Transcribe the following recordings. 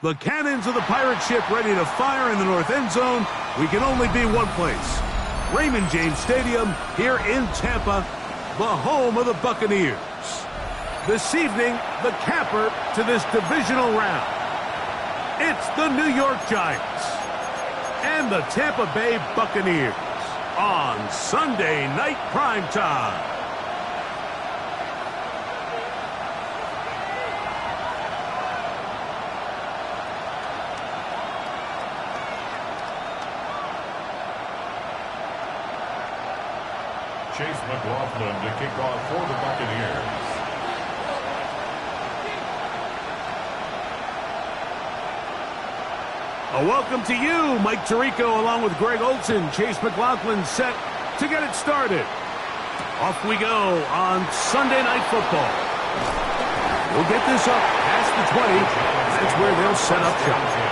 The cannons of the pirate ship ready to fire in the north end zone. We can only be one place. Raymond James Stadium here in Tampa, the home of the Buccaneers. This evening, the capper to this divisional round. It's the New York Giants and the Tampa Bay Buccaneers. on Sunday Night Primetime. Chase McLaughlin to kick off for the Buccaneers. A welcome to you, Mike Tirico, along with Greg Olson. Chase McLaughlin set to get it started. Off we go on Sunday Night Football. We'll get this up past the 20. That's where they'll set up shop.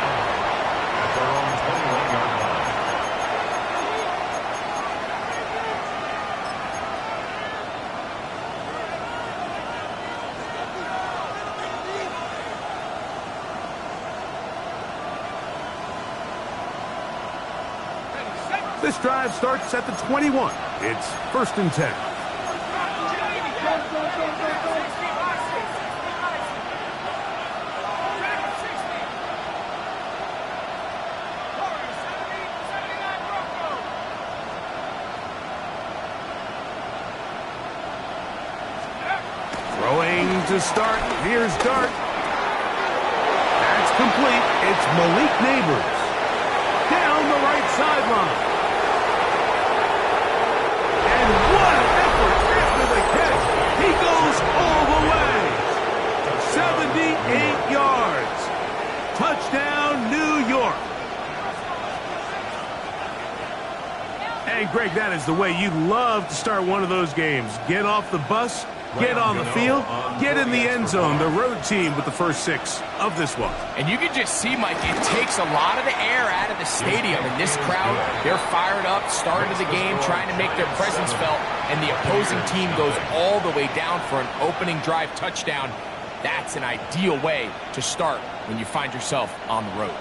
This drive starts at the 21. It's 1st and 10. Throwing to start. Here's Dart. That's complete. It's Malik Neighbors. Down the right sideline. What an effort after the catch. He goes all the way. 78 yards. Touchdown, New York. And Greg, that is the way you love to start one of those games. Get off the bus, get on the field, get in the end zone. The road team with the first 6 of this one. And you can just see, Mike, it takes a lot of the air out of the stadium. And this crowd, they're fired up, started the game, trying to make their presence felt. And the opposing team goes all the way down for an opening drive touchdown. That's an ideal way to start when you find yourself on the road.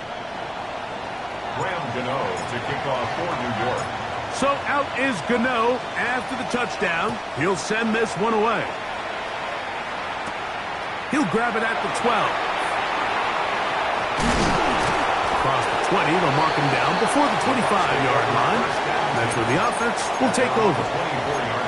Graham Gano to kick off for New York. So out is Gano after the touchdown. He'll send this one away. He'll grab it at the 12. Across the 20, they'll mark him down before the 25-yard line. That's where the offense will take over. 24-yard line.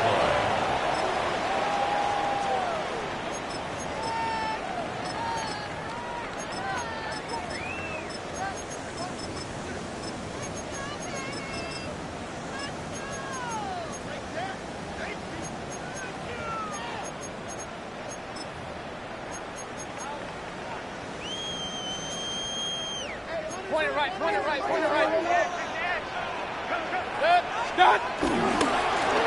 Point it right, point it right, point it right.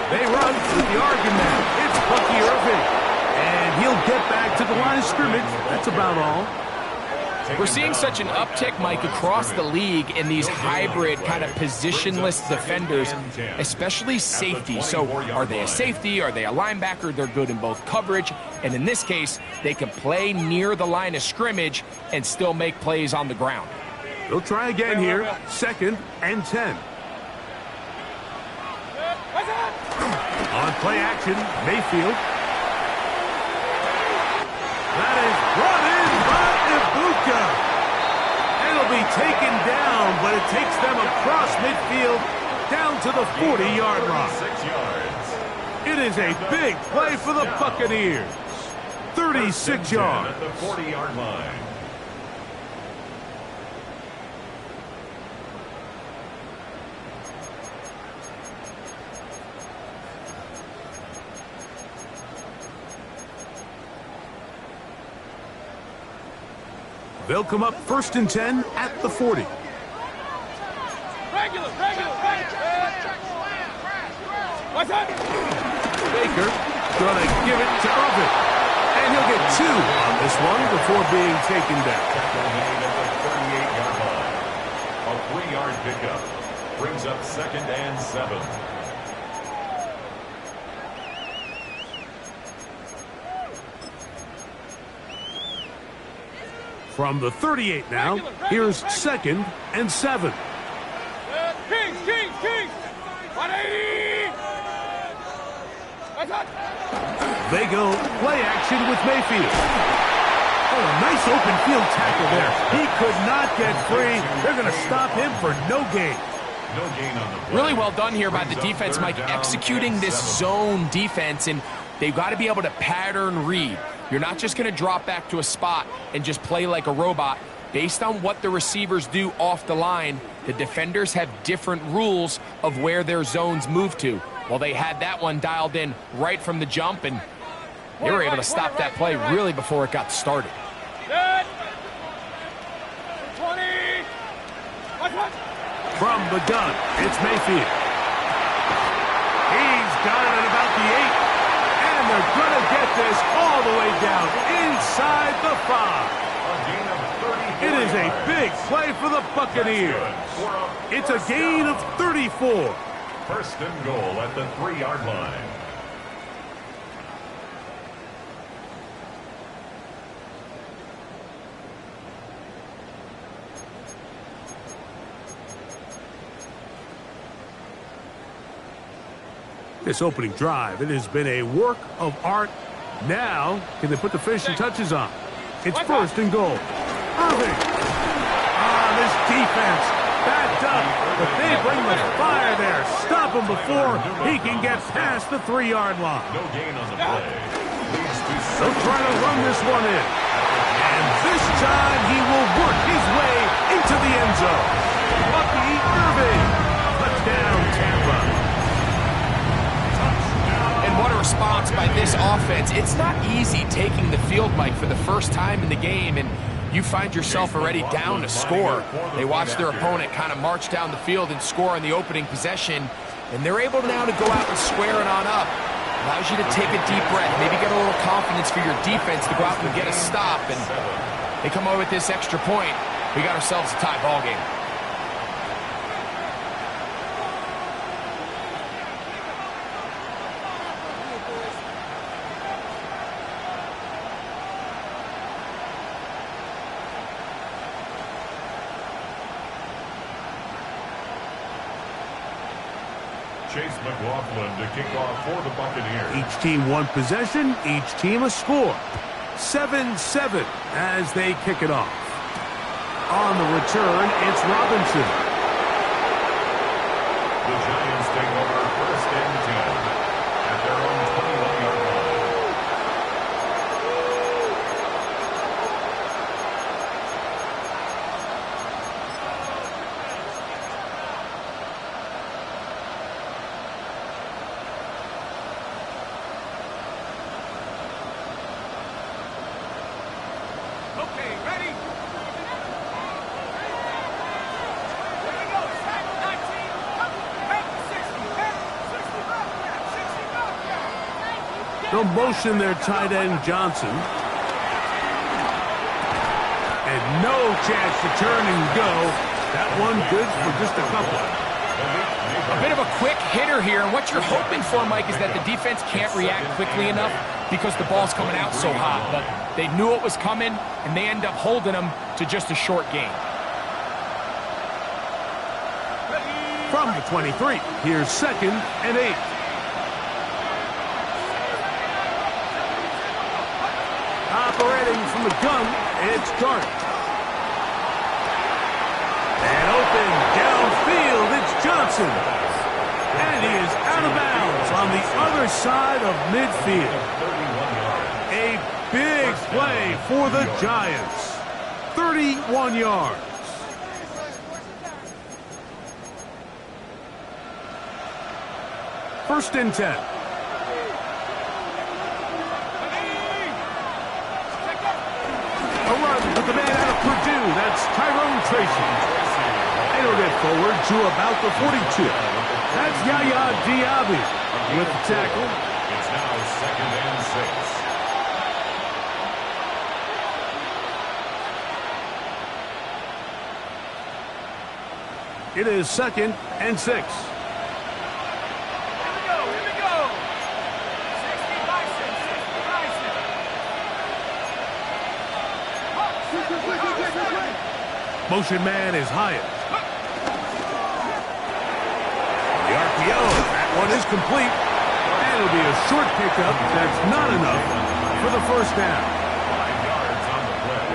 They run with the argument. It's Bucky Irving. And he'll get back to the line of scrimmage. That's about all. We're seeing such an uptick, Mike, across the league in these hybrid kind of positionless defenders, especially safety. So are they a safety? Are they a linebacker? They're good in both coverage. And in this case, they can play near the line of scrimmage and still make plays on the ground. They'll try again here. 2nd and 10. On play action, Mayfield. That is brought in by Ibuka. It'll be taken down, but it takes them across midfield down to the 40-yard line. 6 yards. It is a big play for the Buccaneers. 36 yards. At the 40-yard line. They'll come up 1st and 10 at the 40. Regular. What's that? Baker gonna give it to Irving. And he'll get 2 on this one before being taken down. Tackle made at the 38-yard line. A 3-yard pickup brings up 2nd and 7. From the 38 now, here's 2nd and 7. Kings. 180. They go play action with Mayfield. Oh, a nice open field tackle there. He could not get free. They're going to stop him for no gain. No gain on the play. Really well done here by the Brings up defense, third Mike, down executing and this 7. zone defense, and they've got to be able to pattern read. You're not just going to drop back to a spot and just play like a robot. Based on what the receivers do off the line, the defenders have different rules of where their zones move to. Well, they had that one dialed in right from the jump, and they were able to stop that play really before it got started. Good. 20. From the gun, it's Mayfield. He's got it at about the 8. And they're going to get this all the way down inside the 5. A gain of 34 It is a yards. big play for the Buccaneers. It's a gain of 34. First and goal at the 3-yard line. This opening drive, it has been a work of art. Now, can they put the finishing touches on? It's first and goal. Irving. This defense backed up, but they bring the fire there. Stop him before he can get past the 3-yard line. No gain on the play. Leads to They'll try to run this one in. And this time he will work his way into the end zone. Lucky Irving. Touchdown, Tampa. And what a response by this offense. It's not easy taking the field, Mike, for the first time in the game, and you find yourself already down to score. They watch their opponent kind of march down the field and score on the opening possession, and they're able now to go out and square it on up. Allows you to take a deep breath, maybe get a little confidence for your defense to go out and get a stop, and they come away with this extra point. We got ourselves a tie ball game. Chase McLaughlin to kick off for the Buccaneers. Each team one possession, each team a score. 7-7 as they kick it off. On the return, it's Robinson. The Giants take over first and 10 at their own 21-yard line. Okay, ready? Here we go. 19. 60. They'll motion their tight end Johnson. And no chance to turn and go. That one good for just a couple. A bit of a quick hitter here, and what you're hoping for, Mike, is that the defense can't react quickly enough because the ball's coming out so hot. But they knew it was coming, and they end up holding them to just a short gain. From the 23, here's second and 8. Operating from the gun, it's Dart. And open downfield, it's Johnson. And he is out of bounds on the other side of midfield. A big play for the Giants. 31 yards. First and 10. A run with the man out of Purdue. That's Tyrone Tracy. And he'll get forward to about the 42. That's Yaya Diaby with the tackle. It's now second and 6. It is second and 6. Here we go. 60 Bison. Motion man is Hyatt. The RPO, that one is complete. And it'll be a short pickup. That's not enough for the first down. 5 yards on the play.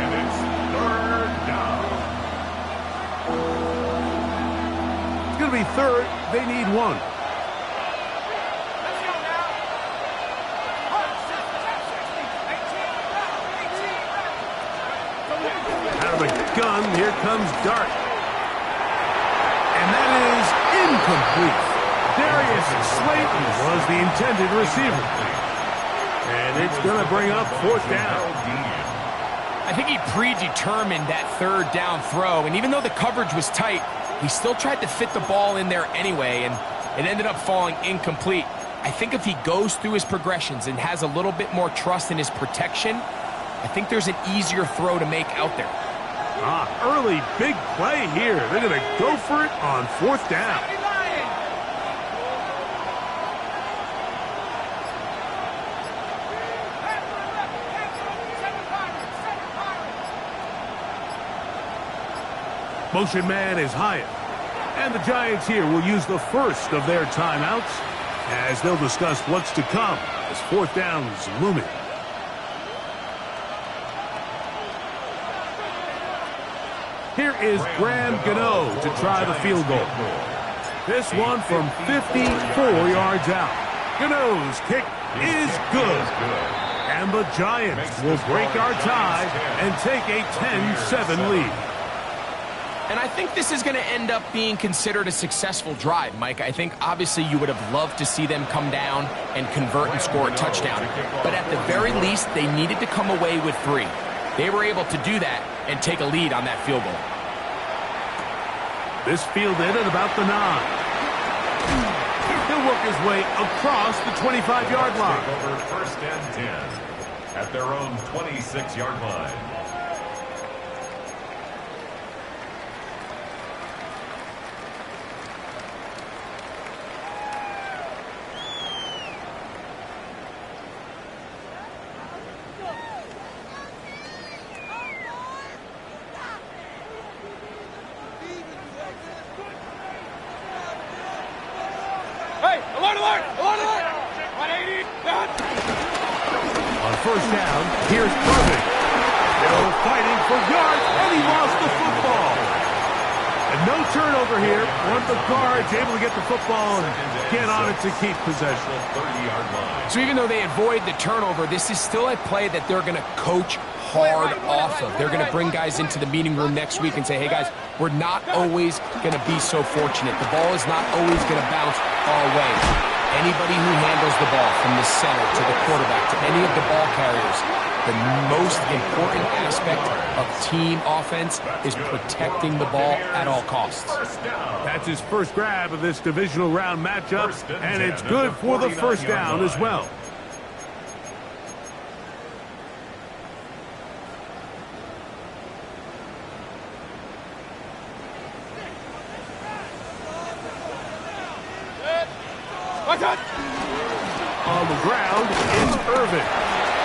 And it's third down. be third. They need one. Let's go now. Out of the gun, here comes Dart. And that is incomplete. Darius Slayton was the intended receiver. And it's going to bring up fourth down. I think he predetermined that third down throw, and even though the coverage was tight, he still tried to fit the ball in there anyway, and it ended up falling incomplete. I think if he goes through his progressions and has a little bit more trust in his protection, I think there's an easier throw to make out there. Early big play here. They're going to go for it on fourth down. Motion man is Hyatt. And the Giants here will use the first of their timeouts as they'll discuss what's to come as fourth down's looming. Here is Graham Gano to try the field goal. This one from 54 yards out. Gano's kick is good. And the Giants will break our tie and take a 10-7 lead. And I think this is going to end up being considered a successful drive, Mike. I think obviously you would have loved to see them come down and convert and score a touchdown. But at the very least, they needed to come away with 3. They were able to do that and take a lead on that field goal. This fielded at about the 9. He'll work his way across the 25-yard line. Over first and 10 at their own 26-yard line. First down, here's Irvin. Still fighting for yards, and he lost the football. And no turnover here. One of the guards able to get the football and get on it to keep possession. So even though they avoid the turnover, this is still a play that they're going to coach hard off of. They're going to bring guys into the meeting room next week and say, hey guys, we're not always going to be so fortunate. The ball is not always going to bounce our way. Anybody who handles the ball from the center to the quarterback to any of the ball carriers, the most important aspect of team offense is protecting the ball at all costs. That's his first grab of this divisional round matchup, and it's good for the first down as well. On the ground, it's Irvin.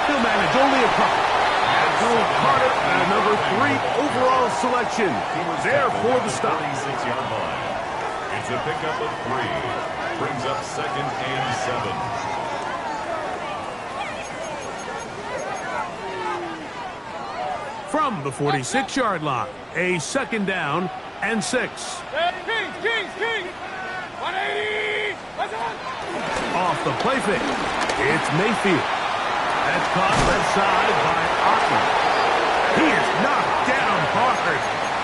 He'll manage only a couple. And Drew Carter, a number 3 overall selection. There for the stop. 36-yard line. It's a pickup of 3. Brings up second and 7. From the 46-yard line, a second down and 6. Kings! 180! Off the play fake, it's Mayfield. That's caught left side by Otten. He is knocked down hard.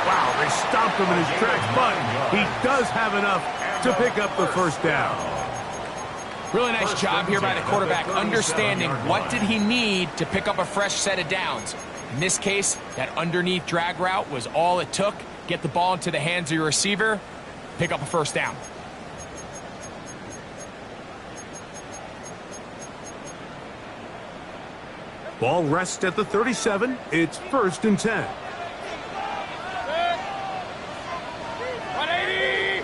Wow, they stomped him in his tracks, but he does have enough to pick up the first down. Really nice job here by the quarterback, understanding what did he need to pick up a fresh set of downs. In this case, that underneath drag route was all it took. Get the ball into the hands of your receiver, pick up a first down. Ball rests at the 37. It's first and 10. 180!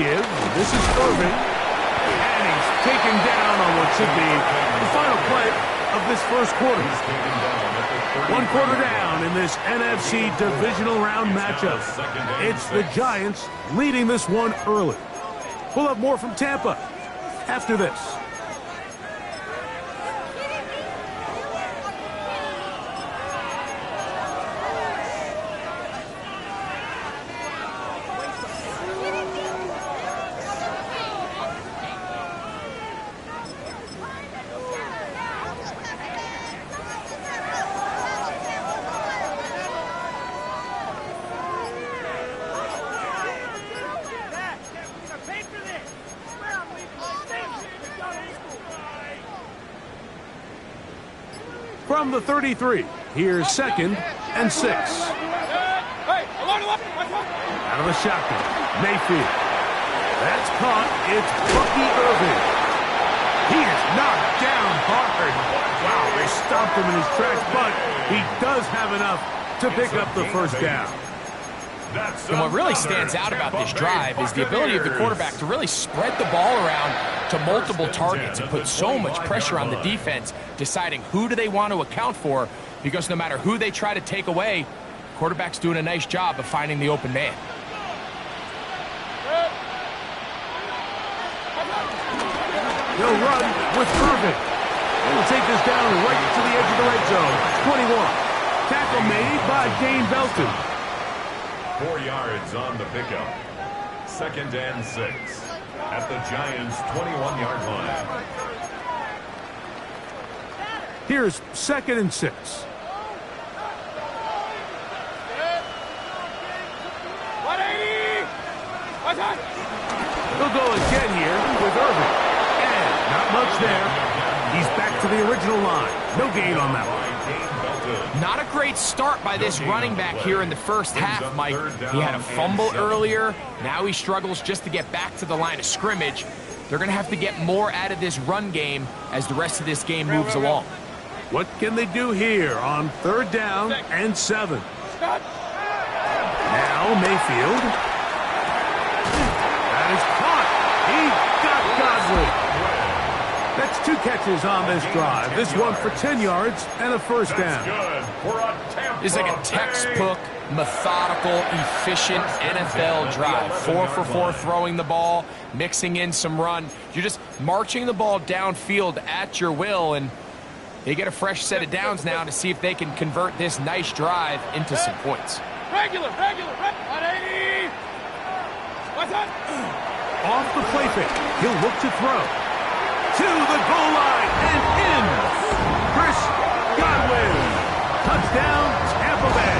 Give. This is Irvin. And he's taken down on what should be the final play of this first quarter. 1 quarter down in this NFC divisional round matchup. It's the Giants leading this one early. We'll have more from Tampa after this. from the 33. Here's 2nd and 6. Hey, along the left. Out of the shotgun, Mayfield. That's caught. It's Bucky Irving. He is knocked down hard. Wow, they stopped him in his tracks, but he does have enough to pick up the first down. And what really stands out about this drive is the ability of the quarterback to really spread the ball around to multiple targets and put so much pressure on the defense, deciding who do they want to account for, because no matter who they try to take away, quarterback's doing a nice job of finding the open man. He'll run with Irving. He will take this down right to the edge of the red zone. 21. Tackle made by Dane Belton. 4 yards on the pickup. 2nd and 6 at the Giants' 21-yard line. Here's 2nd and 6. 180. He'll go again here with Irving. And not much there. He's back to the original line. No gain on that one. Not a great start by this running back here in the first half, Mike. He had a fumble earlier. Now he struggles just to get back to the line of scrimmage. They're going to have to get more out of this run game as the rest of this game moves along. What can they do here on 3rd down and 7? Now Mayfield. That is caught. He got Godwin. That's 2 catches on this drive. This one for 10 yards and a first down. It's like a textbook, methodical, efficient NFL drive. 4 for 4 throwing the ball, mixing in some run. You're just marching the ball downfield at your will, and they get a fresh set of downs now to see if they can convert this nice drive into some points. Regular. 180. What's that? Off the play fake. He'll look to throw. To the goal line and in. Chris Godwin. Touchdown, Tampa Bay.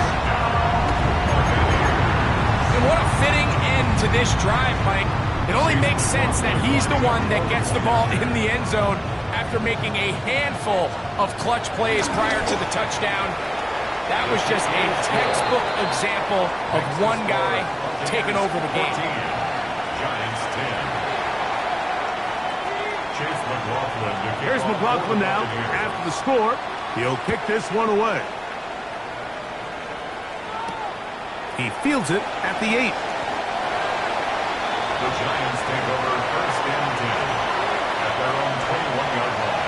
And what a fitting end to this drive, Mike. It only makes sense that he's the one that gets the ball in the end zone after making a handful of clutch plays prior to the touchdown. That was just a textbook example of one guy taking over the game. Giants 10. Here's McLaughlin now. After the score, he'll kick this one away. He fields it at the 8. The Giants take over 1st and 10 at their own 21-yard line.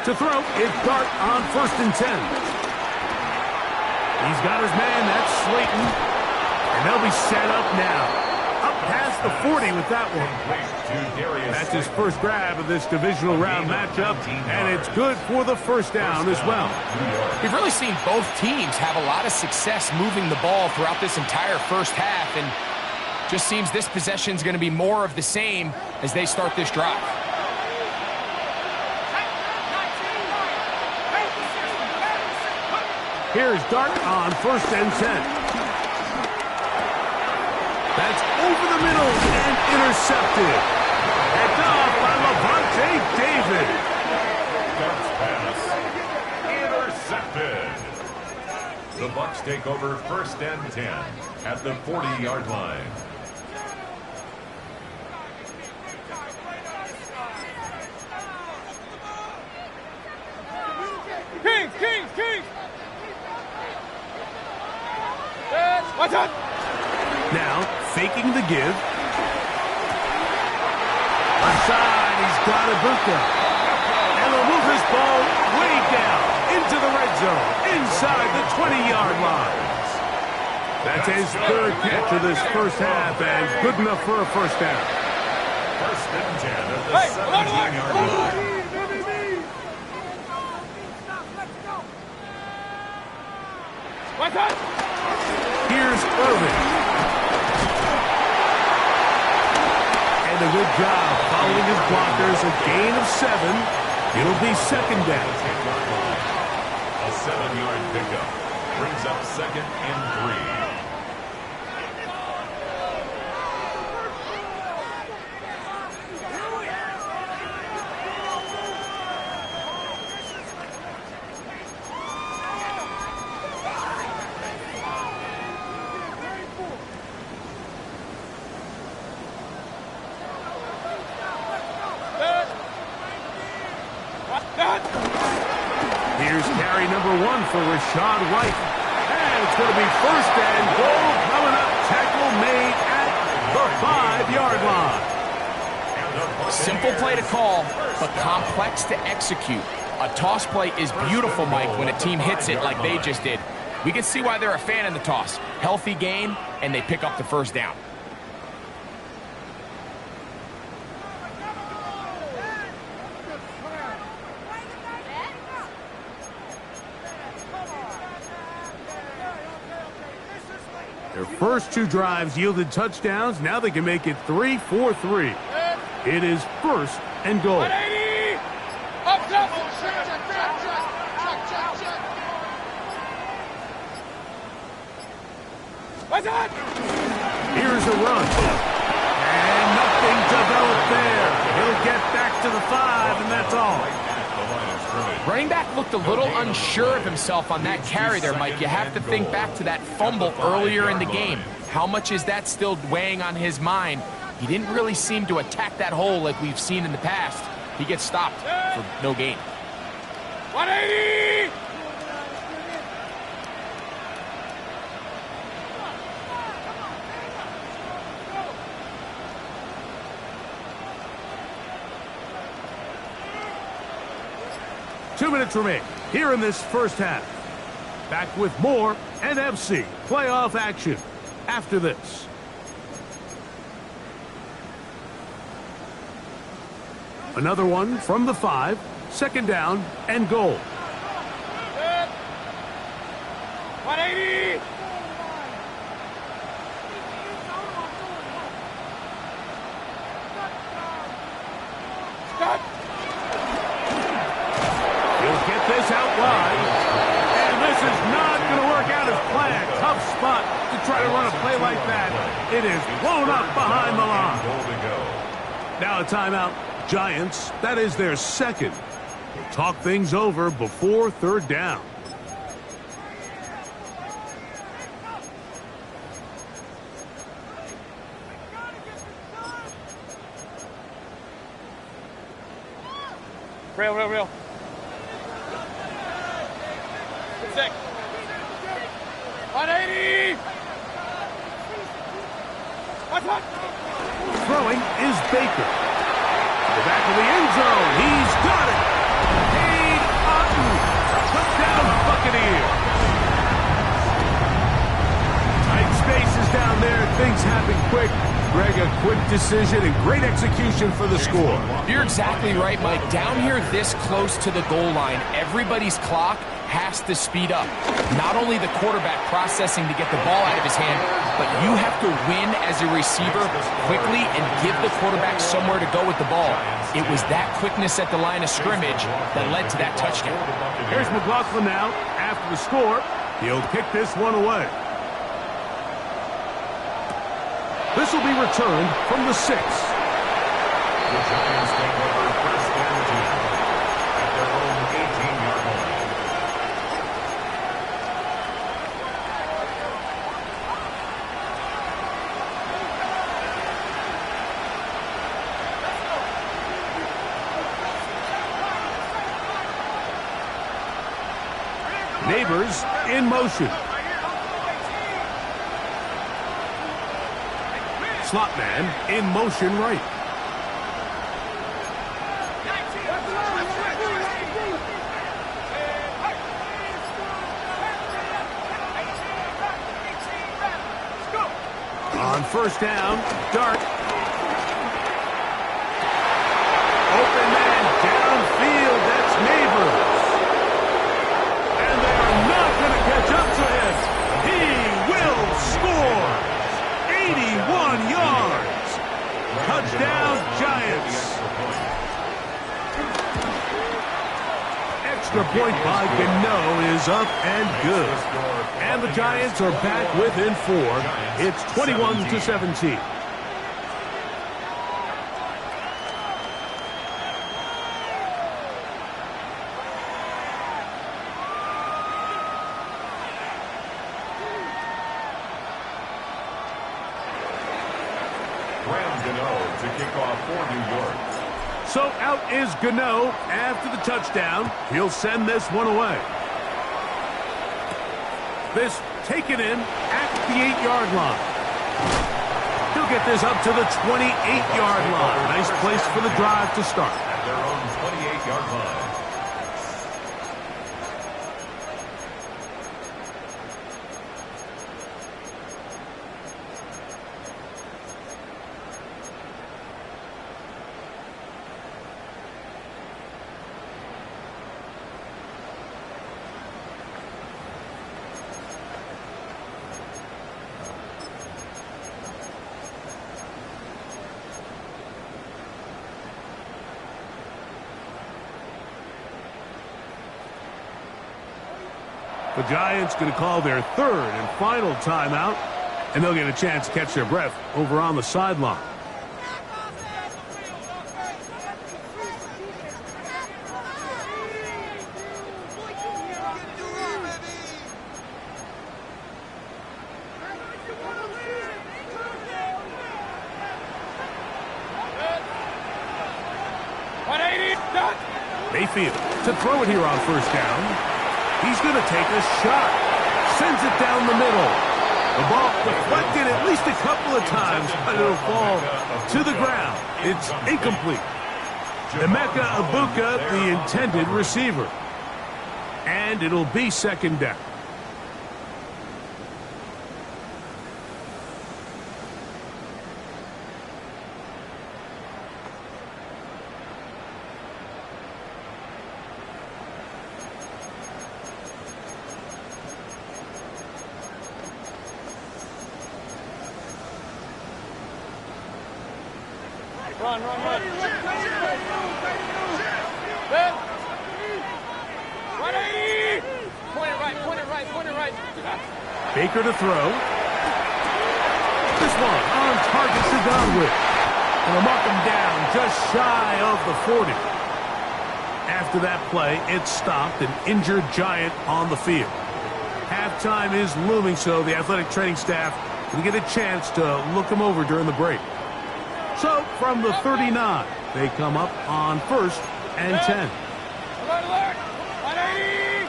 To throw, it's Dart on 1st and 10. He's got his man, that's Slayton. And they'll be set up now. Up past the 40 with that one. That's his first grab of this divisional round matchup, and it's good for the first down as well. We've really seen both teams have a lot of success moving the ball throughout this entire first half, and just seems this possession is going to be more of the same as they start this drive. Here's Dart on 1st and 10. That's over the middle and intercepted. Picked off by Levante David. Dart's pass intercepted. The Bucs take over 1st and 10 at the 40-yard line. Kings. What's up? Now, faking the give. Offside, he's got Ibuka. And they'll move this ball way down into the red zone, inside the 20-yard line. That's his 3rd catch of this first half, and good enough for a first down. 1st and 10 at the 17-yard line. Here's Irving. And a good job following his blockers. A gain of 7. It'll be second down. A 7-yard pickup brings up 2nd and 3. Here's carry number 1 for Rashad White. And it's going to be first and goal coming up. Tackle made at the 5-yard line. Simple play to call, but complex to execute. A toss play is beautiful, Mike, when a team hits it like they just did. We can see why they're a fan in the toss. Healthy gain, and they pick up the first down. Their first 2 drives yielded touchdowns. Now they can make it 3-4-3. It is first and goal. 180! Up, up! What's that? Here's a run. And nothing developed there. He'll get back to the 5, and that's all. Running back looked a little unsure of himself on that carry there, Mike. You have to think back to that fumble earlier in the game. How much is that still weighing on his mind? He didn't really seem to attack that hole like we've seen in the past. He gets stopped for no gain. 180! Two minutes remain here in this first half. Back with more NFC playoff action after this. Another one from the 5, second down and goal. 180! Stop! He'll get this out wide. And this is not going to work out as planned. Tough spot to try to run a play like that. It is blown up behind the line. Now a timeout. Giants, that is their second. Talk things over before third down. Real. 6. 180! What's up? Throwing is Baker. The back of the end zone. He's got it. Cade Otton. Touchdown Buccaneers. Tight spaces down there. Things happen quick. Greg, a quick decision and great execution for the score. You're exactly right, Mike. Down here this close to the goal line, everybody's clock has to speed up. Not only the quarterback processing to get the ball out of his hand, but you have to win as a receiver quickly and give the quarterback somewhere to go with the ball. It was that quickness at the line of scrimmage that led to that touchdown. Here's McLaughlin now. After the score, he'll kick this one away. This will be returned from the 6. The Giants take over first and 10 at their own 18-yard line. Neighbors in motion. Slot man in motion right. On first down, Dart. Open man downfield, that's Neighbors. And they are not going to catch up to him. extra point by Gano is up and good. And the Giants are back within 4. It's 21-17. To kick off for New York. So out is Gano after the touchdown. He'll send this one away. This taken in at the 8-yard line. He'll get this up to the 28-yard line. Nice place for the drive to start. At their own 28-yard line. The Giants going to call their 3rd and final timeout, and they'll get a chance to catch their breath over on the sideline. Mayfield to throw it here on 1st down. He's going to take a shot. Sends it down the middle. The ball deflected at least a couple of times, but it'll fall to the ground. It's incomplete. Emeka Ibuka, the intended receiver. And it'll be 2nd down. Run. Ben. 180. Point it right. Baker to throw. This one on target to Godwin. And they'll mark him down just shy of the 40. After that play, it stopped, an injured Giant on the field. Halftime is looming, so the athletic training staff will get a chance to look him over during the break. So, from the 39, they come up on 1st and 10. Alert. 180.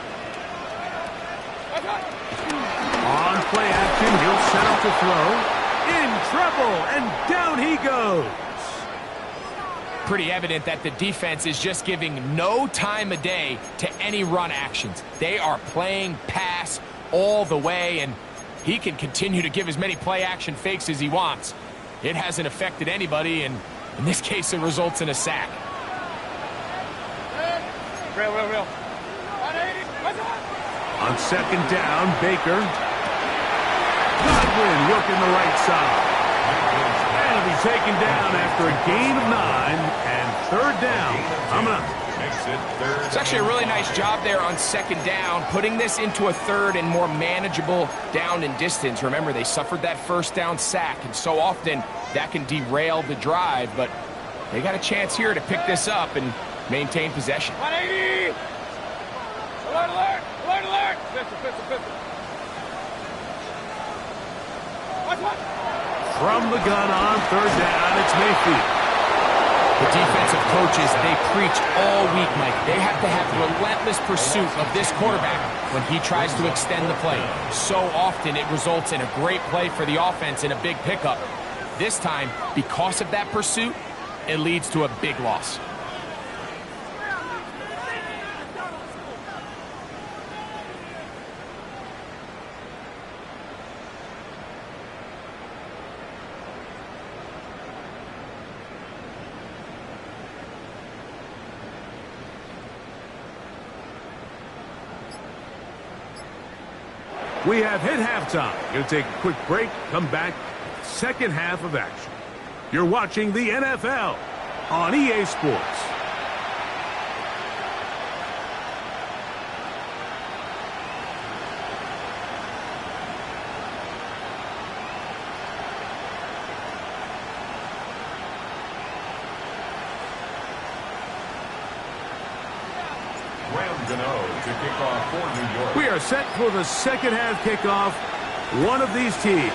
On play action, he'll set up to throw. In trouble, and down he goes. Pretty evident that the defense is just giving no time of day to any run actions. They are playing pass all the way, and he can continue to give as many play action fakes as he wants. It hasn't affected anybody, and in this case, it results in a sack. Real. 180. On 2nd down, Baker. Godwin working the right side. And he'll be taken down after a gain of 9, and 3rd down. Coming up. It's actually a really nice job there on 2nd down, putting this into a 3rd and more manageable down and distance. Remember, they suffered that 1st down sack, and so often that can derail the drive, but they got a chance here to pick this up and maintain possession. 180. Alert. Pistol. From the gun on 3rd down, it's Mayfield. The defensive coaches, they preach all week, Mike. They have to have relentless pursuit of this quarterback when he tries to extend the play. So often it results in a great play for the offense and a big pickup. This time, because of that pursuit, it leads to a big loss. We have hit halftime. Going to take a quick break, come back, 2nd half of action. You're watching the NFL on EA Sports. Graham Gano to kick off for New York. We are set for the second half kickoff. One of these teams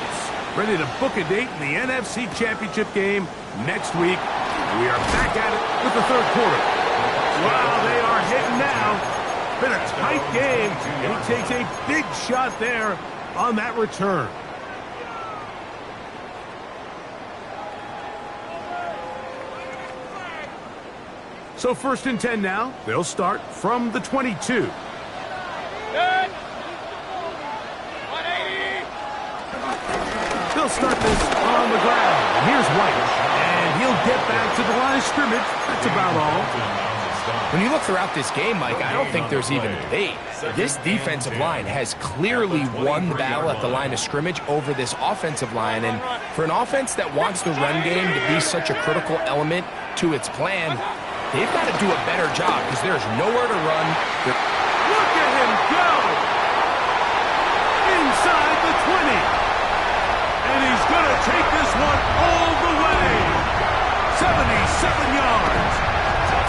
ready to book a date in the NFC Championship game next week. We are back at it with the third quarter. Wow, they are hitting now. Been a tight game, and he takes a big shot there on that return. So 1st and 10 now. They'll start from the 22. Good. 180. They'll start this on the ground. And here's White. And he'll get back to the line of scrimmage. That's about all. When you look throughout this game, Mike, I don't think there's even a debate. This defensive line has clearly won the battle at the line of scrimmage over this offensive line. And for an offense that wants the run game to be such a critical element to its plan, they've got to do a better job because there's nowhere to run. Look at him go! Inside the 20. And he's going to take this one all the way. 77 yards.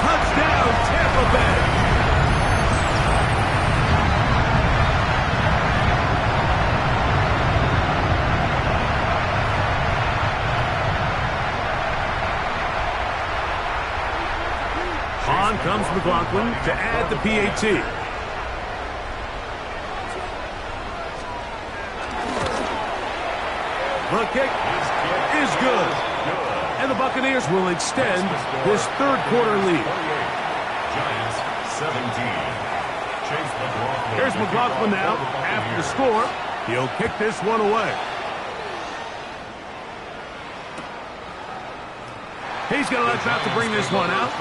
Touchdown, Tampa Bay. On comes McLaughlin to add the PAT. The kick is good. And the Buccaneers will extend this third quarter lead. Giants 17. Chase McLaughlin. Here's McLaughlin now after the score. He'll kick this one away. He's going to let out to bring this one out.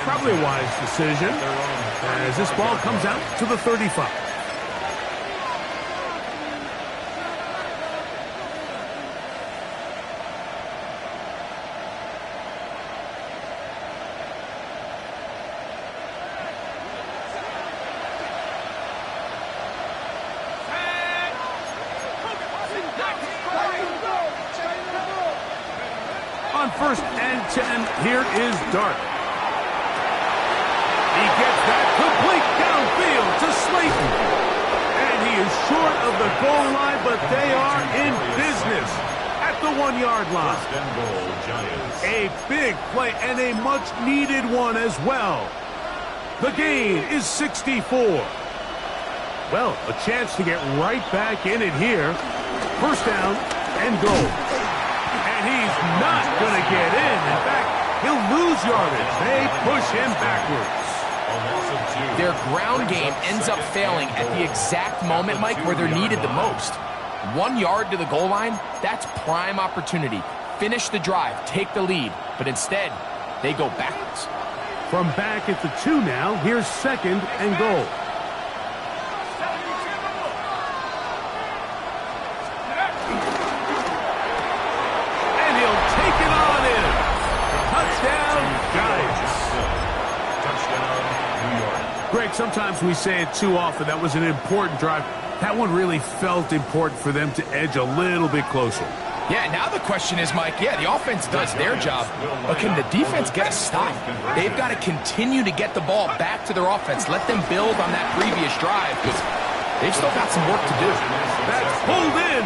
Probably a wise decision as this ball comes out to the 35. On 1st and 10, here is Dart. He gets that complete downfield to Slayton. And he is short of the goal line, but they are in business at the 1-yard line. First and goal, Giants. A big play and a much-needed one as well. The gain is 64. Well, a chance to get right back in it here. 1st down and goal. And he's not going to get in. In fact, he'll lose yardage. They push him backwards. Their ground game ends up failing at the exact moment, Mike, where they're needed the most. 1 yard to the goal line, that's prime opportunity. Finish the drive, take the lead, but instead, they go backwards. From back at the 2 now, here's 2nd and goal. And he'll take it on in. Touchdown, Giants. Touchdown, New York. Greg, sometimes we say it too often. That was an important drive. That one really felt important for them to edge a little bit closer. Yeah, now the question is, Mike, yeah, the offense does their job, but can the defense get a stop? They've got to continue to get the ball back to their offense. Let them build on that previous drive because they've still got some work to do. That's pulled in,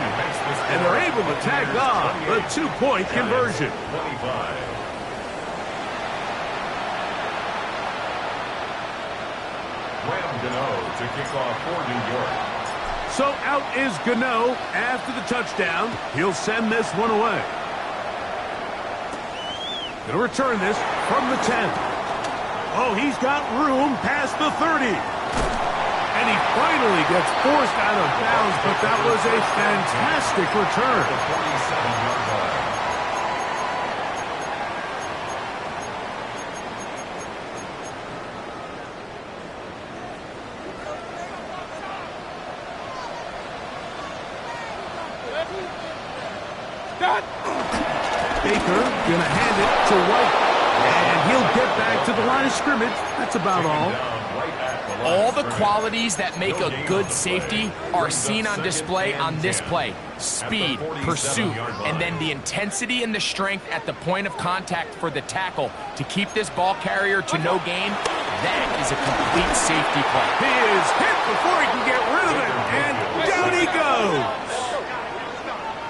and they're able to tag on the 2-point conversion. 25. Graham Gano to kick off for New York. So out is Gano after the touchdown. He'll send this one away. Going to return this from the 10. Oh, he's got room past the 30. And he finally gets forced out of bounds, but that was a fantastic return. The 47-yard line. Baker going to hand it to White. And he'll get back to the line of scrimmage. That's about all. All the qualities that make a good safety are seen on display on this play. Speed, pursuit, and then the intensity and the strength at the point of contact for the tackle to keep this ball carrier to no gain. That is a complete safety play. He is hit before he can get rid of it, and down he goes.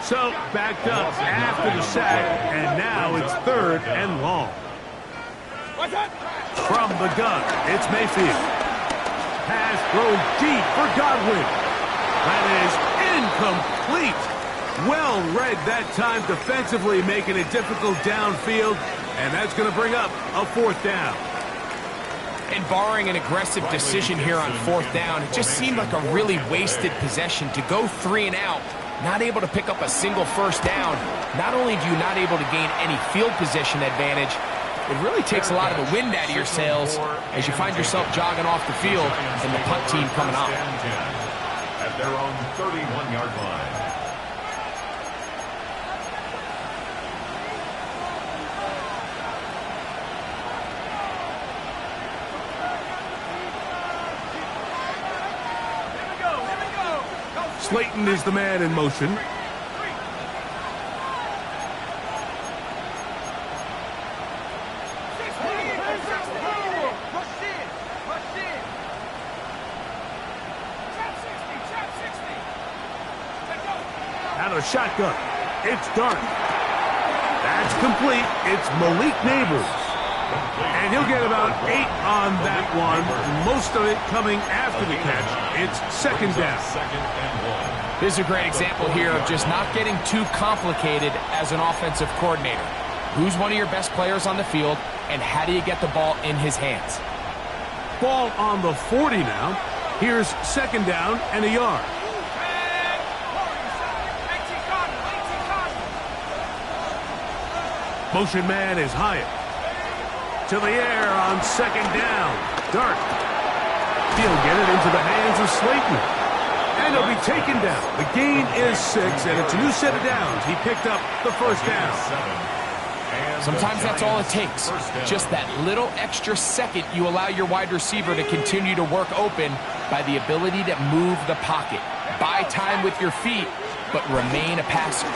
So backed up after the sack, and now it's 3rd and long. From the gun, it's Mayfield. Pass thrown deep for Godwin. That is incomplete. Well read that time defensively, making it difficult downfield, and that's going to bring up a 4th down. And barring an aggressive decision here on 4th down, it just seemed like a really wasted possession to go 3 and out, not able to pick up a single 1st down. Not only do you not able to gain any field position advantage, it really takes a lot of the wind out of your sails as you find yourself jogging off the field and the punt team coming on. At their own 31-yard line. Slayton is the man in motion. Out of shotgun. It's Dart. That's complete. It's Malik Neighbors. And he'll get about 8 on that one. Most of it coming after the catch. It's 2nd down. This is a great example here of just not getting too complicated as an offensive coordinator. Who's one of your best players on the field, and how do you get the ball in his hands? Ball on the 40 now. Here's 2nd down and a yard. Motion man is Hyatt. To the air on 2nd down. Dart. He'll get it into the hands of Slayton. And he'll be taken down. The gain is 6, and it's a new set of downs. He picked up the 1st down. Sometimes that's all it takes. Just that little extra second you allow your wide receiver to continue to work open by the ability to move the pocket. Buy time with your feet, but remain a passer.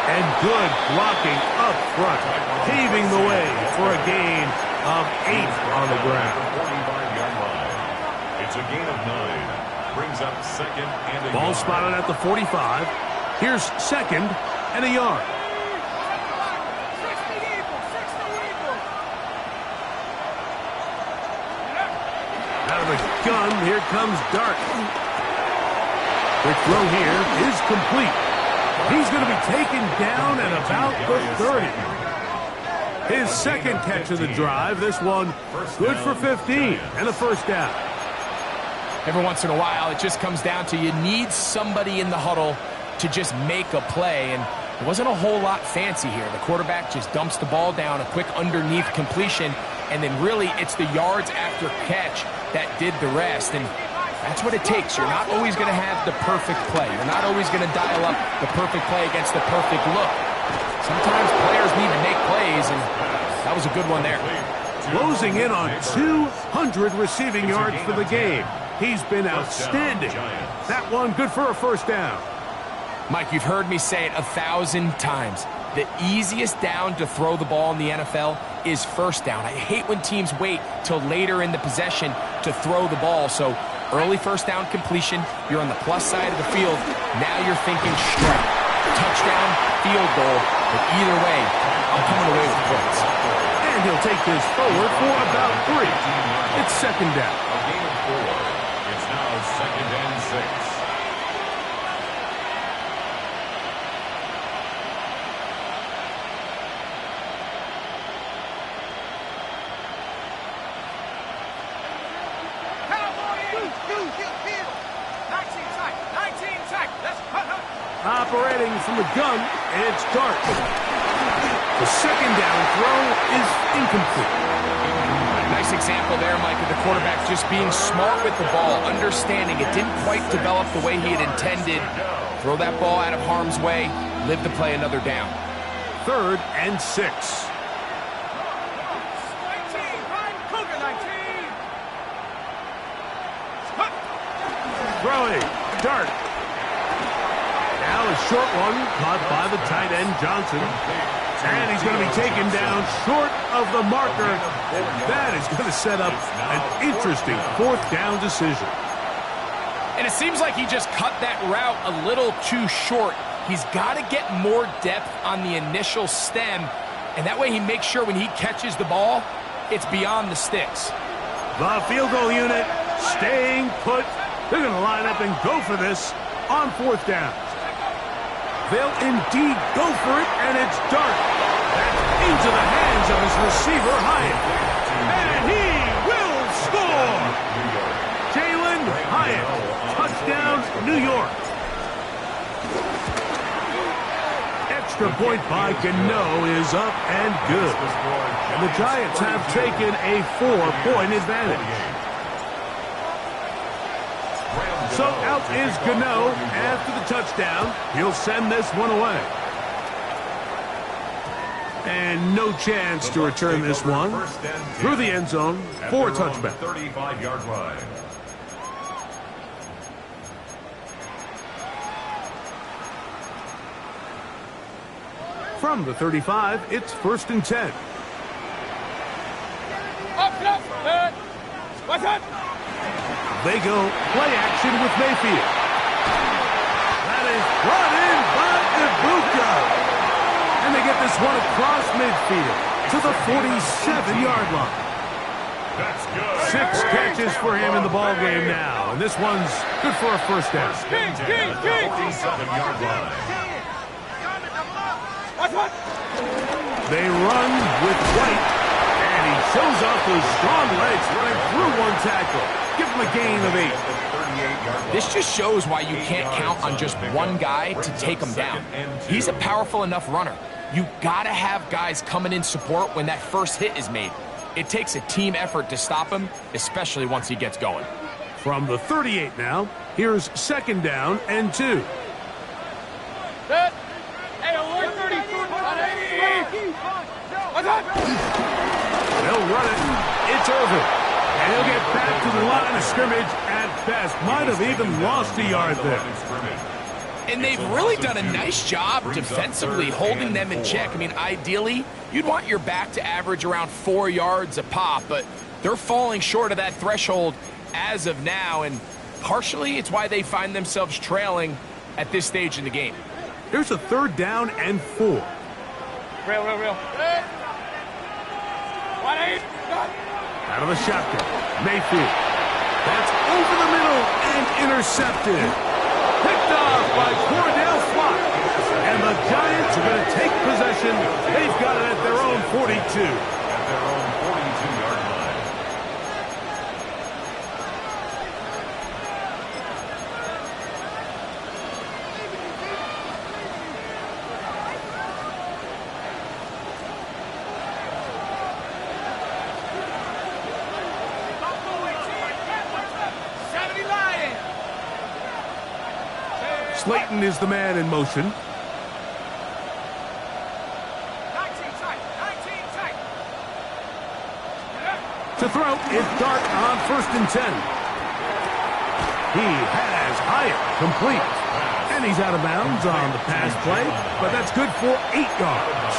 And good blocking up front, paving the way for a gain of 8 on the ground. It's a gain of 9. Brings up 2nd and a Ball yard. spotted at the 45. Here's 2nd and a yard. Out of the gun, here comes Dart. Quick throw here is complete. He's going to be taken down at about the 30. His 2nd catch of the drive. This one good for 15 and a 1st down. Every once in a while, it just comes down to you need somebody in the huddle to just make a play, and it wasn't a whole lot fancy here. The quarterback just dumps the ball down, a quick underneath completion, and then really it's the yards after catch that did the rest, and that's what it takes. You're not always going to have the perfect play. You're not always going to dial up the perfect play against the perfect look. Sometimes players need to make plays, and that was a good one there. Closing in on 200 receiving yards for the game. He's been outstanding. That one good for a 1st down. Mike, you've heard me say it 1,000 times. The easiest down to throw the ball in the NFL is 1st down. I hate when teams wait till later in the possession to throw the ball. So early 1st down completion, you're on the plus side of the field. Now you're thinking strike, touchdown, field goal. But either way, I'm coming away with points. And he'll take this forward for about 3. It's 2nd down. A gain of 4. It's now 2nd and 6. Operating from the gun, it's Dart. The 2nd down throw is incomplete. Nice example there, Mike, of the quarterback just being smart with the ball, understanding it didn't quite develop the way he had intended. Throw that ball out of harm's way, live to play another down. 3rd and 6. 19, Cougar 19. Throwing, Dart. Now a short one caught by the tight end Johnson. And he's going to be taken down short of the marker. And that is going to set up an interesting fourth down decision. And it seems like he just cut that route a little too short. He's got to get more depth on the initial stem, and that way he makes sure when he catches the ball, it's beyond the sticks. The field goal unit staying put. They're going to line up and go for this on fourth down. They'll indeed go for it, and it's Dart. That's into the hands of his receiver, Hyatt. And he will score! Jalen Hyatt, touchdown, New York. Extra point by Gano is up and good. And the Giants have taken a 4-point advantage. So out is Gano after the touchdown. He'll send this one away. And no chance to return this one through the end zone for a touchback. 35-yard line. From the 35, it's 1st and 10. What's up? They go play action with Mayfield. That is brought in by Ibuka. And they get this one across midfield to the 47-yard line. That's good. 6 catches for him in the ball game now. And this one's good for a first down. 47-yard line. They run with White. And he shows off those strong legs running through one tackle. Give him a gain of 8. This just shows why you can't count on just one guy to take him down. He's a powerful enough runner. You gotta have guys coming in support when that first hit is made. It takes a team effort to stop him, especially once he gets going. From the 38 now, here's 2nd down and 2. They'll run it. It's over. And he'll get back to the line of scrimmage at best. Might have even lost a yard there. And they've really done a nice job defensively holding them in check. I mean, ideally, you'd want your back to average around 4 yards a pop, but they're falling short of that threshold as of now, and partially it's why they find themselves trailing at this stage in the game. Here's a 3rd down and 4. Real. Out of the shotgun, Mayfield. That's over the middle and intercepted. Picked off by Cordell Flock. And the Giants are going to take possession. They've got it at their own 42. At their own 42-yard line. Slayton is the man in motion. 19 tight. To throw is Dart on 1st and 10. He has Hyatt complete. And he's out of bounds on the pass play, but that's good for 8 yards.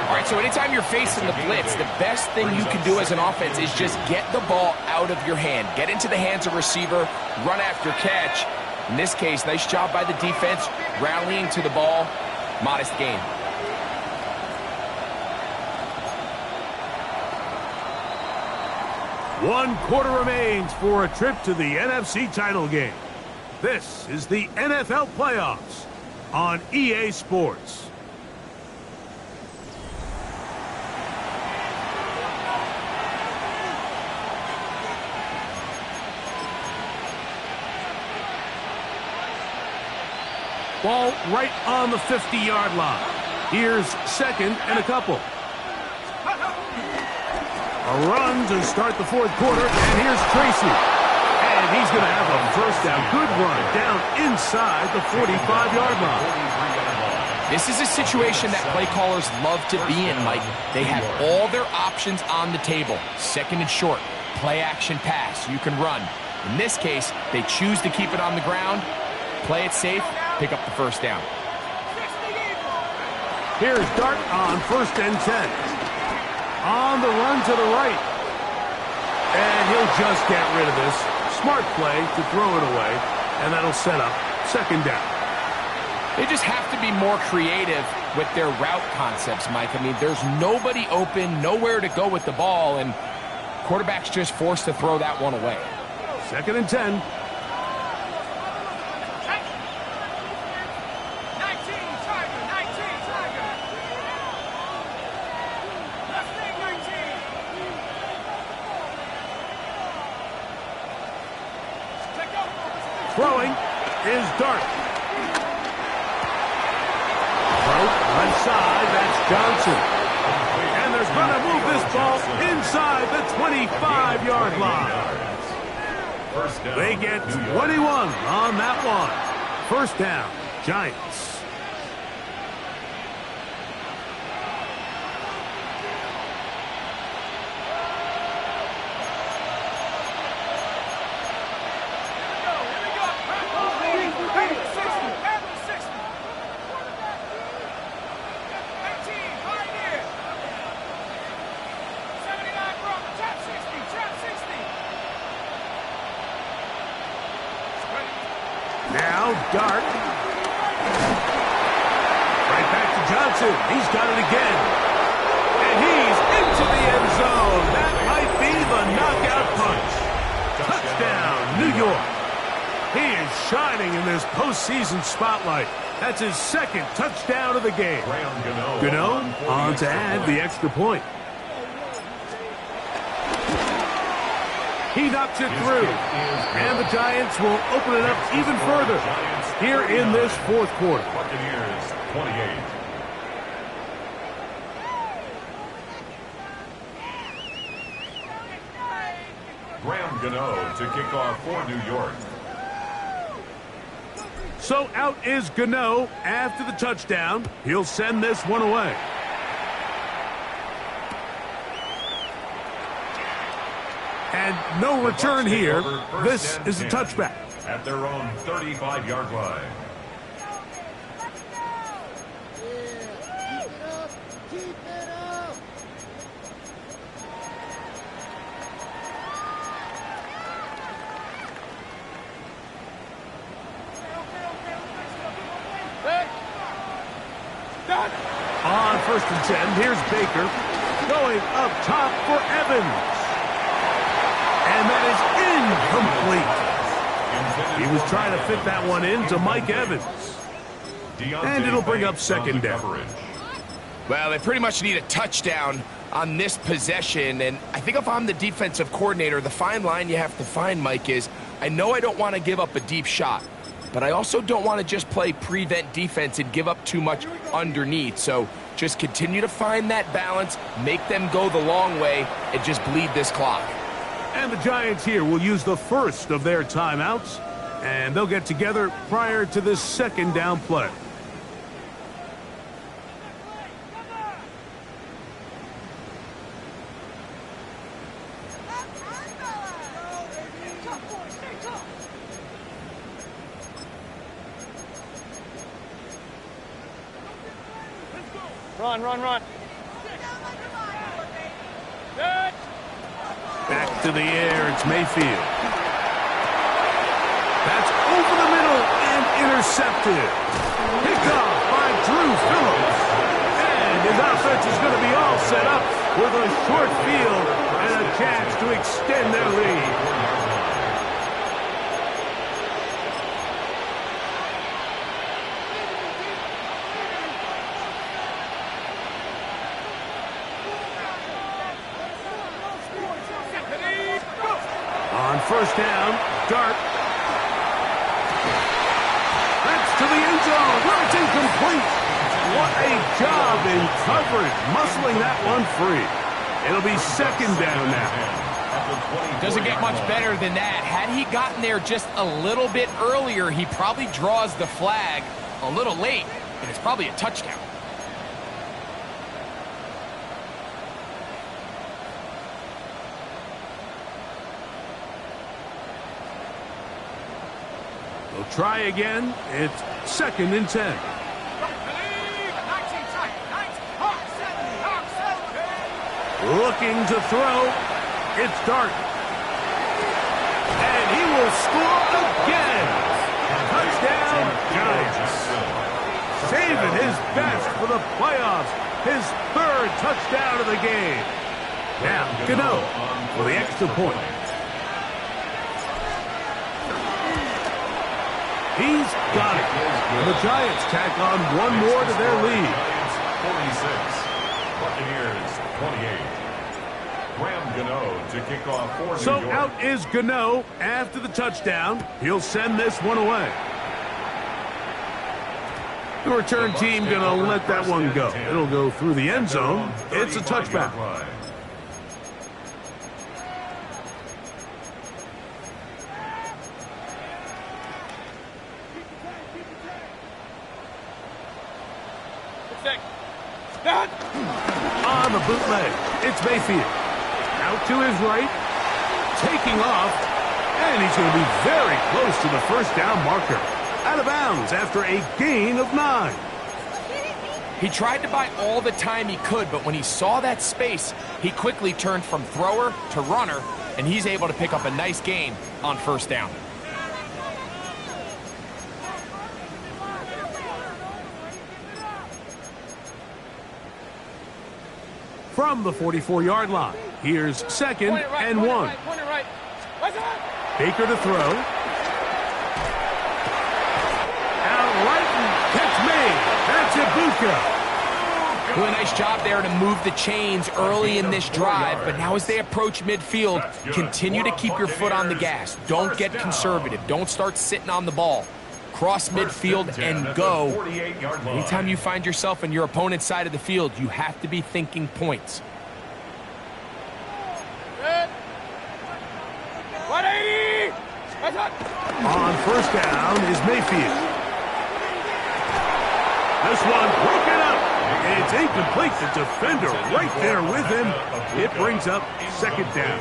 All right, so anytime you're facing the blitz, the best thing you can do as an offense is just get the ball out of your hand. Get into the hands of receiver, run after catch. In this case, nice job by the defense, rallying to the ball. Modest gain. One quarter remains for a trip to the NFC title game. This is the NFL playoffs on EA Sports. Ball right on the 50-yard line. Here's 2nd and a couple. A run to start the 4th quarter, and here's Tracy. And he's going to have a first down. Good run down inside the 45-yard line. This is a situation that play callers love to be in, Mike. They have all their options on the table. 2nd and short, play action pass. You can run. In this case, they choose to keep it on the ground, play it safe, pick up the first down. Here's Dart on 1st and 10. On the run to the right. And he'll just get rid of this. Smart play to throw it away, and that'll set up 2nd down. They just have to be more creative with their route concepts, Mike. I mean, there's nobody open, nowhere to go with the ball, and quarterback's just forced to throw that one away. 2nd and 10. Throwing is Dart. Right side, that's Johnson. And they're going to move this ball inside the 25-yard line. They get 21 on that one. 1st down, Giants. Now Dart. Right back to Johnson. He's got it again. And he's into the end zone. That might be the knockout punch. Touchdown, New York. He is shining in this postseason spotlight. That's his 2nd touchdown of the game. Gano on to add the extra point. He knocks it through, and the Giants will open it up even further here in this 4th quarter. Buccaneers 28. Graham Gano to kick off for New York. So out is Gano after the touchdown. He'll send this one away. And no return here. This is a touchback. At their own 35-yard line. On 1st and 10, here's Baker going up top for Evans. And that is incomplete. He was trying to fit that one into Mike Evans. And it'll bring up 2nd down. Well, they pretty much need a touchdown on this possession, and I think if I'm the defensive coordinator, the fine line you have to find, Mike, is I know I don't want to give up a deep shot, but I also don't want to just play prevent defense and give up too much underneath. So just continue to find that balance, make them go the long way, and just bleed this clock. And the Giants here will use the first of their timeouts, and they'll get together prior to this 2nd down play. Run, run, run. Good. Back to the air, it's Mayfield. That's over the middle and intercepted. Picked off by Drew Phillips. And his offense is going to be all set up with a short field and a chance to extend their lead. On 1st down, Dart. That's to the end zone, where it's incomplete. What a job in coverage, muscling that one free. It'll be 2nd down now. Doesn't get much better than that. Had he gotten there just a little bit earlier, he probably draws the flag a little late, and it's probably a touchdown. They'll try again. It's 2nd and 10. Looking to throw. It's Dart. And he will score again. Touchdown, Giants. Saving his best for the playoffs. His 3rd touchdown of the game. Now, Gano for the extra point. He's got it. And the Giants tack on one more to their lead. 46. Buccaneers 28. Graham Gano to kick off for So New York. out is Gano after the touchdown. He'll send this one away. The return team going to let that one go. It'll go through the end zone. It's a touchback. On the bootleg, it's Mayfield. Out to his right, taking off, and he's going to be very close to the first down marker. Out of bounds after a gain of 9. He tried to buy all the time he could, but when he saw that space, he quickly turned from thrower to runner, and he's able to pick up a nice gain on first down. From the 44-yard line, here's 2nd and 1. Baker to throw. Catch made. That's Ibuka. Doing a nice job there to move the chains early in this drive, but now as they approach midfield, continue to keep your foot on the gas. Don't get conservative. Don't start sitting on the ball. Cross midfield and go. Anytime you find yourself on your opponent's side of the field, you have to be thinking points. 180! On first down is Mayfield. This one broken up. It's incomplete. The defender right there with him. It brings up 2nd down.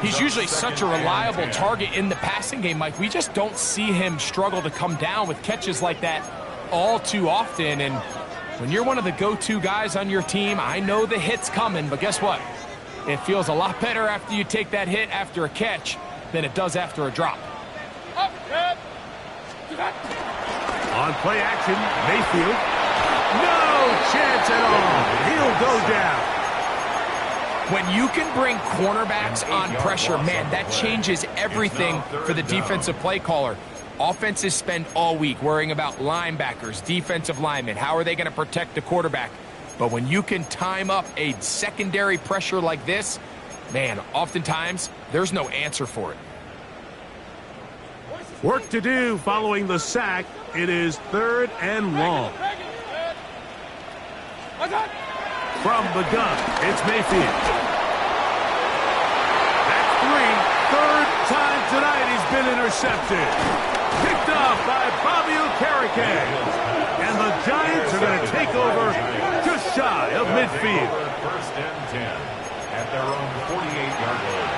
He's usually such a reliable target in the passing game, Mike. We just don't see him struggle to come down with catches like that all too often. And when you're one of the go-to guys on your team, I know the hit's coming, but guess what? It feels a lot better after you take that hit after a catch than it does after a drop. On play action, Mayfield. No chance at all. He'll go down. When you can bring cornerbacks on pressure, man, that changes everything for the defensive play caller. Offenses spend all week worrying about linebackers, defensive linemen. How are they going to protect the quarterback? But when you can time up a secondary pressure like this, man, oftentimes there's no answer for it. Work to do following the sack. It is 3rd and long. From the gun, it's Mayfield. That's 3. 3rd time tonight he's been intercepted. Picked off by Bobby Okereke. And the Giants are going to take over just shy of midfield. 1st and 10 at their own 48-yard line.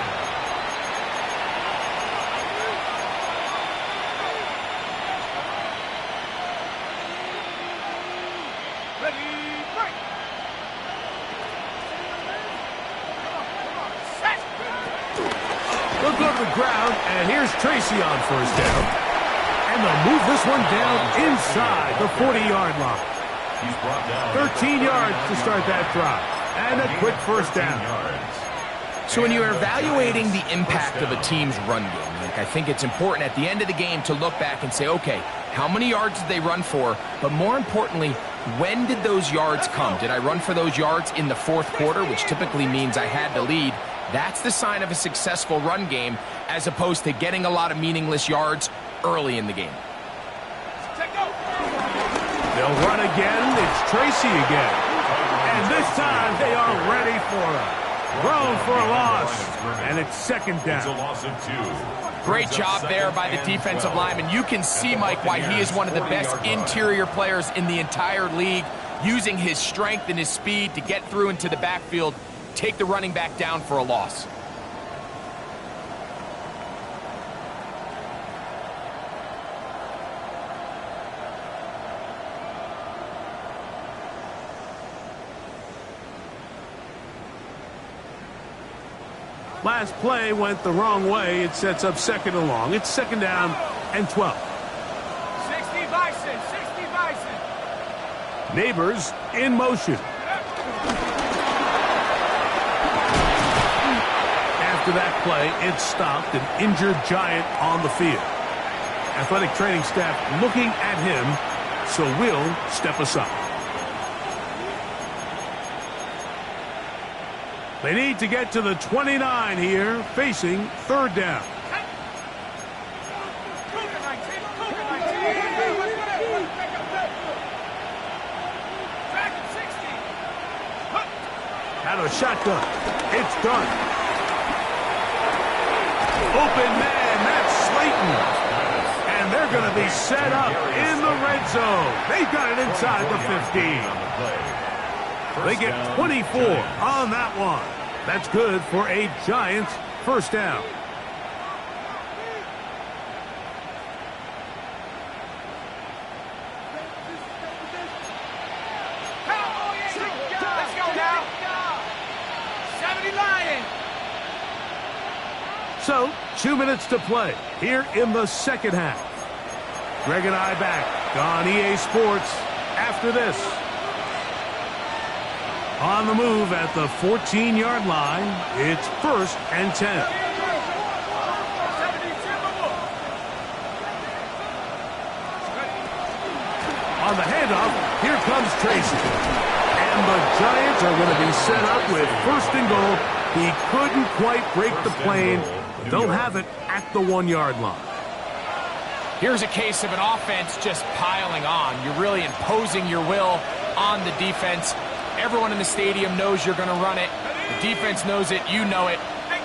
They'll go to the ground, and here's Tracy on first down. And they'll move this one down inside the 40-yard line. 13 yards to start that drive. And a quick first down. So when you're evaluating the impact of a team's run game, Mike, I think it's important at the end of the game to look back and say, okay, how many yards did they run for? But more importantly, when did those yards come? Did I run for those yards in the 4th quarter, which typically means I had to lead? That's the sign of a successful run game, as opposed to getting a lot of meaningless yards early in the game. They'll run again. It's Tracy again. And this time they are ready for him. Thrown for a loss. And it's 2nd down. It's a loss of 2. Great job there by the defensive lineman. You can see, Mike, why he is one of the best interior players in the entire league, using his strength and his speed to get through into the backfield, take the running back down for a loss. Last play went the wrong way. It sets up second and long. It's second down and 12. 60 Bison, 60 Bison. Neighbors in motion. After that play, it stopped an injured Giant on the field. Athletic training staff looking at him, so we'll step aside. They need to get to the 29 here, facing third down. Out of shotgun. It's done. Open man, that's Slayton. And they're going to be set up in the red zone. They've got it inside the 15. They get 24 on that one. That's good for a Giants first down. Let's go now. 70 Lions. So, 2 minutes to play here in the second half. Greg and I back on EA Sports after this. On the move at the 14-yard line, it's first and 10. On the handoff, here comes Tracy. And the Giants are going to be set up with first and goal. He couldn't quite break the plane. They'll have it at the 1-yard line. Here's a case of an offense just piling on. You're really imposing your will on the defense. Everyone in the stadium knows you're going to run it. The defense knows it. You know it.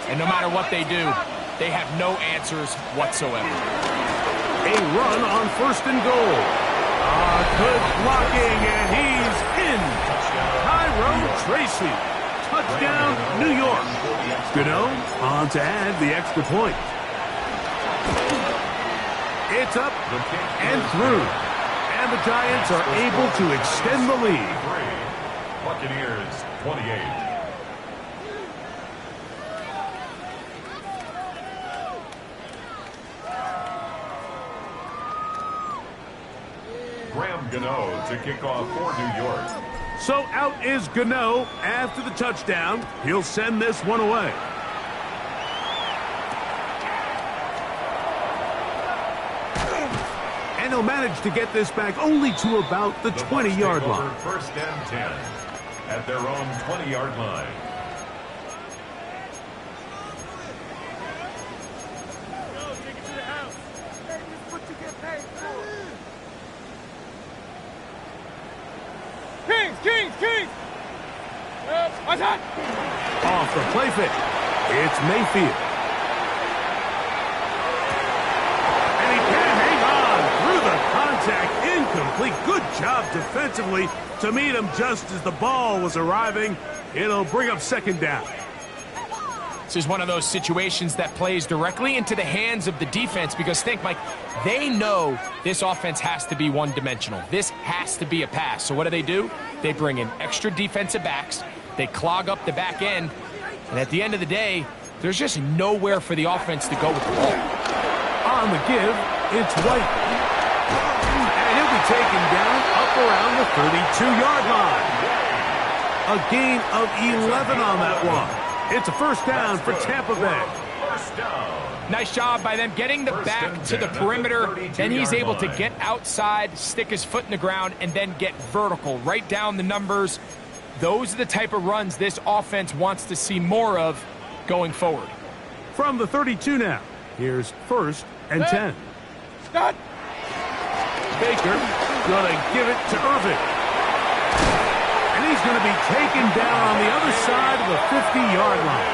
And no matter what they do, they have no answers whatsoever. A run on first and goal. Good blocking, and he's in. Tyrone Tracy. Touchdown, New York. Gano on to add the extra point. It's up and through. And the Giants are able to extend the lead. Buccaneers 28. Graham Gano to kick off for New York. So out is Gano after the touchdown. He'll send this one away. And he'll manage to get this back only to about the 20-yard line. First and 10 at their own 20-yard line. Kings! What's that? Off the play fake. It's Mayfield. And he can't hang on through the contact. Incomplete. Good job defensively to meet him just as the ball was arriving. It'll bring up second down. This is one of those situations that plays directly into the hands of the defense because think, Mike, they know this offense has to be one-dimensional. This has to be a pass. So what do? They bring in extra defensive backs. They clog up the back end. And at the end of the day, there's just nowhere for the offense to go with the ball. On the give, it's White. And he'll be taken down up around the 32-yard line. A gain of 11 on that one. It's a first down for Tampa Bay. First down. Nice job by them getting the back to the perimeter. Then he's able to get outside, stick his foot in the ground, and then get vertical. Right down the numbers. Those are the type of runs this offense wants to see more of going forward. From the 32 now, here's first and 10. Stop. Baker going to give it to Irvin. And he's going to be taken down on the other side of the 50-yard line.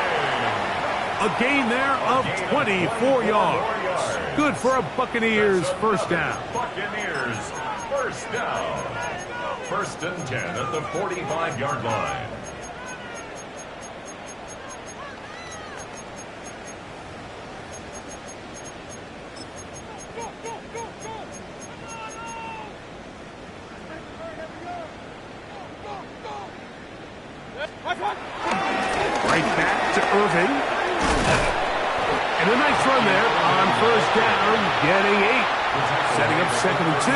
A gain there of 24 yards. Good for a Buccaneers first down. Buccaneers first down. First and 10 at the 45-yard line. Right back to Irvin. first down, getting 8. Setting up 2nd and 2.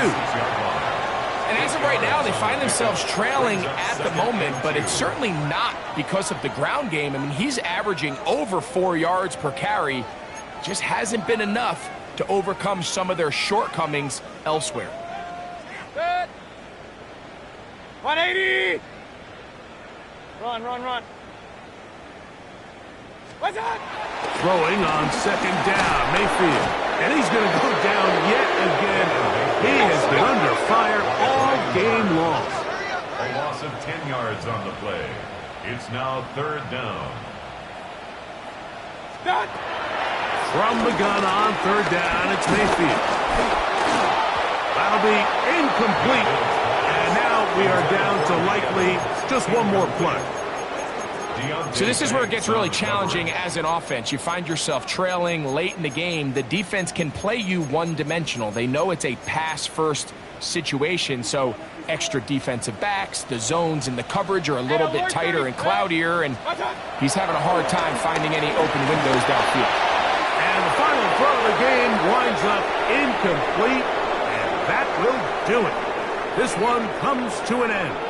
And as of right now, they find themselves trailing at the moment, but it's certainly not because of the ground game. I mean, he's averaging over 4 yards per carry. Just hasn't been enough to overcome some of their shortcomings elsewhere. Good. 180. Run, run, run. What's that? Throwing on 2nd down, Mayfield. And he's going to go down yet again. He has been under fire all game long. A loss of 10 yards on the play. It's now 3rd down. Done. From the gun on 3rd down, it's Mayfield. That'll be incomplete. And now we are down to likely just one more play. So this is where it gets really challenging as an offense. You find yourself trailing late in the game. The defense can play you one-dimensional. They know it's a pass-first situation, so extra defensive backs, the zones and the coverage are a little bit tighter and cloudier, and he's having a hard time finding any open windows downfield. And the final throw of the game winds up incomplete, and that will do it. This one comes to an end.